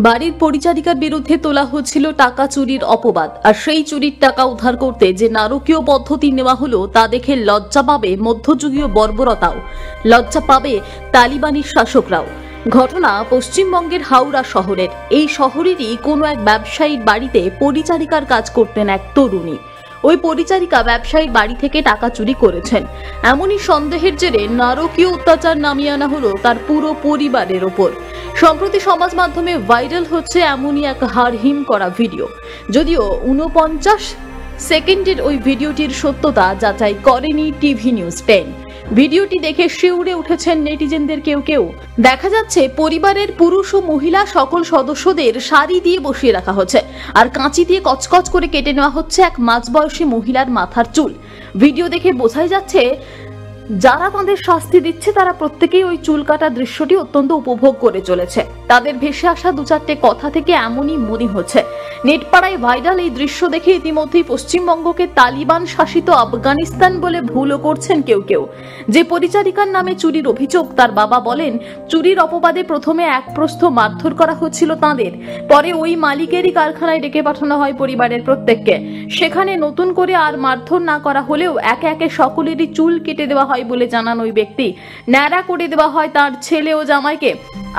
বাড়ির পরিচারিকার বিরুদ্ধে তোলা হচ্ছিল টাকা চুরির অপবাদ, আর সেই চুরির টাকা উদ্ধার করতে যে নারকীয় পদ্ধতি নেওয়া হলো তা দেখে লজ্জা পাবে মধ্যযুগীয় বর্বরতাও, লজ্জা পাবে তালিবানির শাসকরাও। ঘটনা পশ্চিমবঙ্গের হাওড়া শহরের। এই শহরেরই কোনো এক ব্যবসায়ীর বাড়িতে পরিচারিকার কাজ করতেন এক তরুণী। ওই পরিচারিকা ব্যবসায়ীর বাড়ি থেকে টাকা চুরি করেছেন। এমনই সন্দেহের জেরে নারকীয় অত্যাচার নামিয়ে আনা হলো তার পুরো পরিবারের ওপর। সম্প্রতি সমাজ মাধ্যমে ভাইরাল হচ্ছে এমনই এক হাড়হিম করা ভিডিও। যদিও 49 সেকেন্ডের ওই ভিডিওটির সত্যতা যাচাই করেনি টিভি নিউজ 10। ভিডিওটি দেখে শিউরে উঠেছেন নেটিজেনদের কেউ কেউ। দেখা যাচ্ছে পরিবারের পুরুষ ও মহিলা সকল সদস্যদের শাড়ি দিয়ে বসিয়ে রাখা হচ্ছে, আর কাঁচি দিয়ে কচকচ করে কেটে নেওয়া হচ্ছে এক মাঝবয়সী মহিলার মাথার চুল। ভিডিও দেখে বোঝাই যাচ্ছে যারা তাদের শাস্তি দিচ্ছে তারা প্রত্যেকেই ওই চুল কাটা দৃশ্যটি অত্যন্ত উপভোগ করে চলেছে। তাদের ভেসে আসা দু চারটে কথা থেকে এমনই মনে হচ্ছে। নেটপাড়ায় ভাইরাল এই দৃশ্য দেখে ইতিমধ্যেই পশ্চিমবঙ্গকে তালিবান শাসিত আফগানিস্তান বলে ভুলও করছেন কেউ কেউ। যে পরিচারিকার নামে চুরির অভিযোগ, তার বাবা বলেন চুরির অপবাদে প্রথমে এক প্রস্থ মারধর করা হচ্ছিল তাঁদের, পরে ওই মালিকেরই কারখানায় ডেকে পাঠানো হয় পরিবারের প্রত্যেককে। সেখানে নতুন করে আর মারধর না করা হলেও একে একে সকলেরই চুল কেটে দেওয়া হয় বলে জানান ওই ব্যক্তি। ন্যাড়া করে দেওয়া হয় তার ছেলে ও জামাইকে।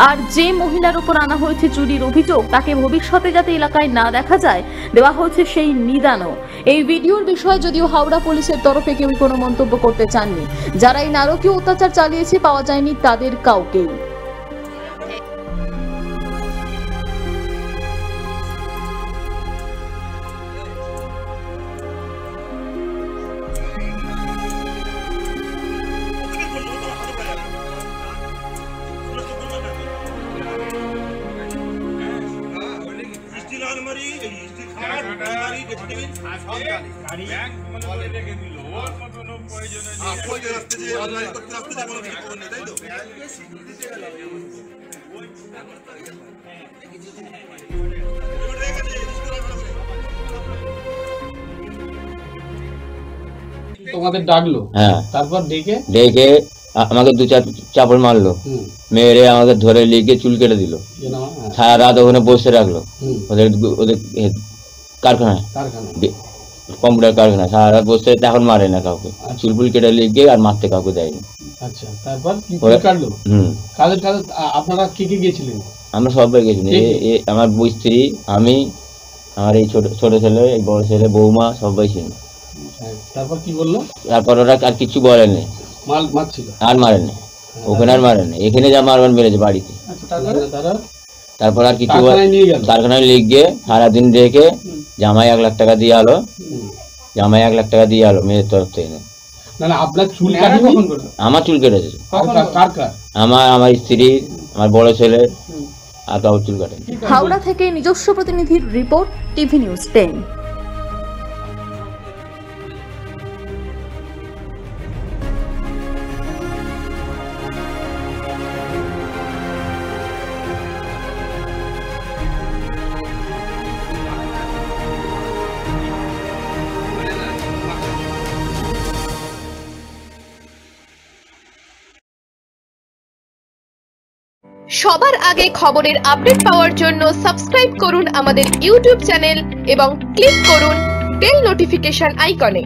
আর যে মহিলার উপর আনা হয়েছে চুরির অভিযোগ, তাকে ভবিষ্যতে যাতে এলাকায় না দেখা যায় দেওয়া হচ্ছে সেই নিদানও। এই ভিডিওর বিষয়ে যদিও হাওড়া পুলিশের তরফে কেউ কোনো মন্তব্য করতে চাননি। যারা এই নারকীয় অত্যাচার চালিয়েছে পাওয়া যায়নি তাদের কাউকেই। তোমাদের ডাকলো, হ্যাঁ, তারপর ডেকে আমাকে দু চার চাপড় মারলো, মেরে আমাকে ধরে লিখে চুল কেটে দিল। সারা রাত ওখানে বসে রাখলো ওদের কারখানায়, কম্পিউটার কারখানায় সারা রাত বসে। এখন মারে না কাউকে, চুল ফুল কেটে লিখে আর মারতে কাউকে দেয়নি। আচ্ছা, তারপর কাটলো? কাদের কাদের আপনারা কে কে গেছিলেন? আমরা সবাই গেছিলাম, আমার বউ, স্ত্রী, আমি, আমার এই ছোট ছেলে, এই বড় ছেলে, বৌমা, সবাই ছিল। তারপর কি বললো? তারপর ওরা আর কিছু বলেনি, আর মারেনি, ওখানে আর মারেনি, এখানে যা মারবার মেরেছে বাড়িতে। তারপর আর কিছু কারখানায় লিখ গিয়ে সারাদিন রেখে জামাই 1 লাখ টাকা দিয়ে আলো, জামাই 1 লাখ টাকা দিয়ে আলো মেয়ের তরফ থেকে। আমার চুল কেটেছে, আমার স্ত্রী, আমার বড় ছেলে, আর কাউর চুল কাটে। হাওড়া থেকে নিজস্ব প্রতিনিধির রিপোর্ট, টিভি নিউজ 10। সবার আগে খবরের আপডেট পাওয়ার জন্য সাবস্ক্রাইব করুন আমাদের ইউটিউব চ্যানেল এবং ক্লিক করুন বেল নোটিফিকেশন আইকনে।